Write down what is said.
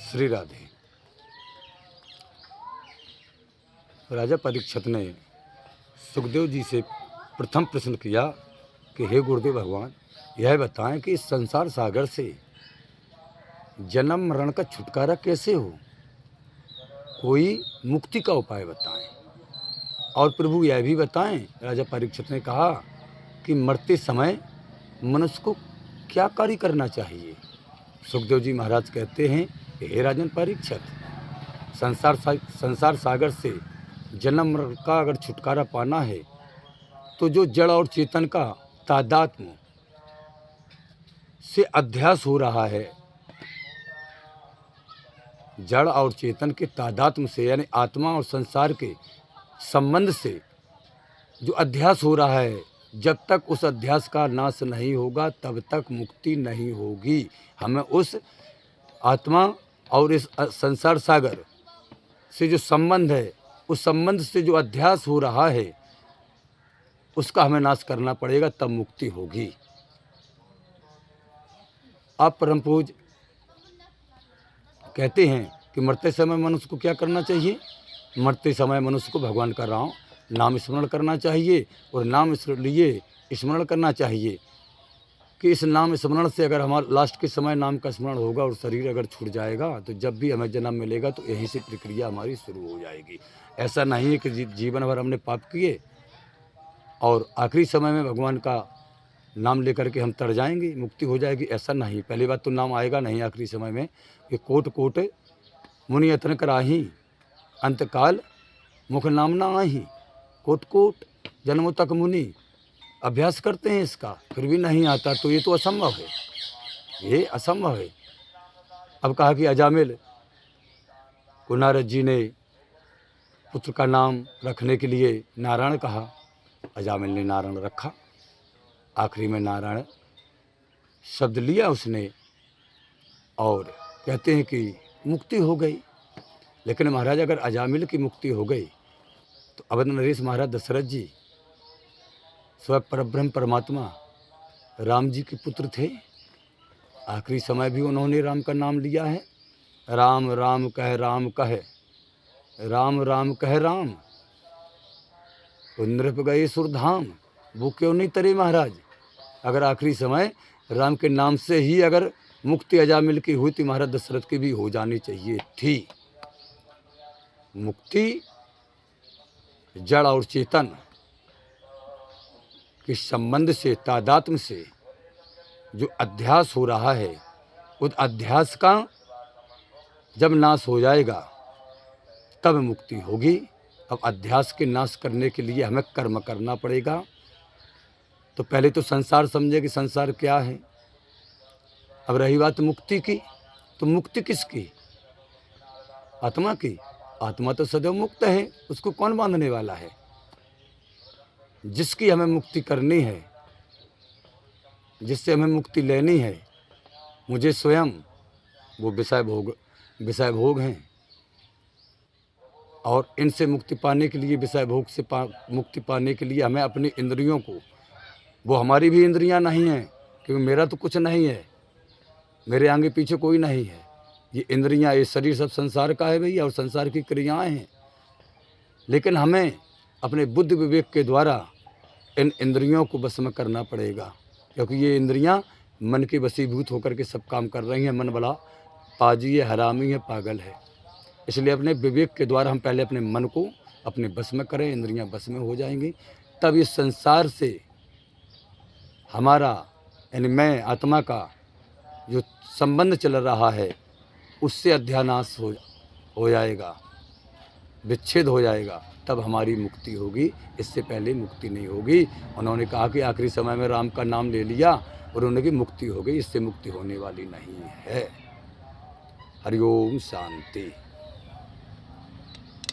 श्री राधे। राजा परीक्षित ने सुखदेव जी से प्रथम प्रश्न किया कि हे गुरुदेव भगवान, यह बताएं कि इस संसार सागर से जन्म मरण का छुटकारा कैसे हो, कोई मुक्ति का उपाय बताएं। और प्रभु यह भी बताएं, राजा परीक्षित ने कहा कि मरते समय मनुष्य को क्या कार्य करना चाहिए। सुखदेव जी महाराज कहते हैं, हे राजन परीक्षित, संसार सागर से जन्म मरण का अगर छुटकारा पाना है तो जो जड़ और चेतन का तादात्म्य से अध्यास हो रहा है, जड़ और चेतन के तादात्म्य से यानी आत्मा और संसार के संबंध से जो अध्यास हो रहा है, जब तक उस अध्यास का नाश नहीं होगा तब तक मुक्ति नहीं होगी। हमें उस आत्मा और इस संसार सागर से जो संबंध है, उस संबंध से जो अध्यास हो रहा है, उसका हमें नाश करना पड़ेगा, तब मुक्ति होगी। आप परम पूज्य कहते हैं कि मरते समय मनुष्य को क्या करना चाहिए। मरते समय मनुष्य को भगवान का नाम स्मरण करना चाहिए और नाम लिए स्मरण करना चाहिए कि इस नाम स्मरण से अगर हमारा लास्ट के समय नाम का स्मरण होगा और शरीर अगर छूट जाएगा तो जब भी हमें जन्म मिलेगा तो यहीं से प्रक्रिया हमारी शुरू हो जाएगी। ऐसा नहीं है कि जीवन भर हमने पाप किए और आखिरी समय में भगवान का नाम लेकर के हम तर जाएंगे, मुक्ति हो जाएगी। ऐसा नहीं। पहली बात तो नाम आएगा नहीं आखिरी समय में कि कोट कोट मुनि यत्न कराही अंतकाल मुख नाम ना आही। कोट कोट जन्मों तक मुनि अभ्यास करते हैं इसका, फिर भी नहीं आता, तो ये तो असंभव है, ये असंभव है। अब कहा कि अजामिल को नारद जी ने पुत्र का नाम रखने के लिए नारायण कहा। अजामिल ने नारायण रखा, आखिरी में नारायण शब्द लिया उसने और कहते हैं कि मुक्ति हो गई। लेकिन महाराज अगर अजामिल की मुक्ति हो गई तो अवध नरेश महाराज दशरथ जी स्वयं परब्रह्म परमात्मा राम जी के पुत्र थे। आखिरी समय भी उन्होंने राम का नाम लिया है। राम राम कह राम कह, राम राम कह राम, नृप गए सुरधाम। वो क्यों नहीं तरे महाराज। अगर आखिरी समय राम के नाम से ही अगर मुक्ति अजामिल की हुई तो महाराज दशरथ की भी हो जानी चाहिए थी। मुक्ति जड़ और चेतन के संबंध से, तादात्म्य से जो अध्यास हो रहा है, उस अध्यास का जब नाश हो जाएगा तब मुक्ति होगी। अब अध्यास के नाश करने के लिए हमें कर्म करना पड़ेगा। तो पहले तो संसार समझे कि संसार क्या है। अब रही बात मुक्ति की, तो मुक्ति किसकी? आत्मा की। आत्मा तो सदैव मुक्त है, उसको कौन बांधने वाला है। जिसकी हमें मुक्ति करनी है, जिससे हमें मुक्ति लेनी है, मुझे स्वयं वो विषय भोग हैं और इनसे मुक्ति पाने के लिए, विषय भोग से मुक्ति पाने के लिए हमें अपनी इंद्रियों को, वो हमारी भी इंद्रियां नहीं हैं क्योंकि मेरा तो कुछ नहीं है, मेरे आगे पीछे कोई नहीं है। ये इंद्रियां, ये शरीर सब संसार का है भैया और संसार की क्रियाएं हैं। लेकिन हमें अपने बुद्धि विवेक के द्वारा इन इंद्रियों को वश में करना पड़ेगा, क्योंकि ये इंद्रियां मन के वशीभूत होकर के सब काम कर रही हैं। मन बड़ा पाजी है, हरामी है, पागल है। इसलिए अपने विवेक के द्वारा हम पहले अपने मन को अपने बस में करें, इंद्रियां बस में हो जाएंगी। तब इस संसार से हमारा यानी मैं आत्मा का जो संबंध चल रहा है उससे अध्यानाश हो जाएगा, विच्छेद हो जाएगा, तब हमारी मुक्ति होगी। इससे पहले मुक्ति नहीं होगी। उन्होंने कहा कि आखिरी समय में राम का नाम ले लिया और उन्होंने की मुक्ति हो गई, इससे मुक्ति होने वाली नहीं है। हरिओम शांति।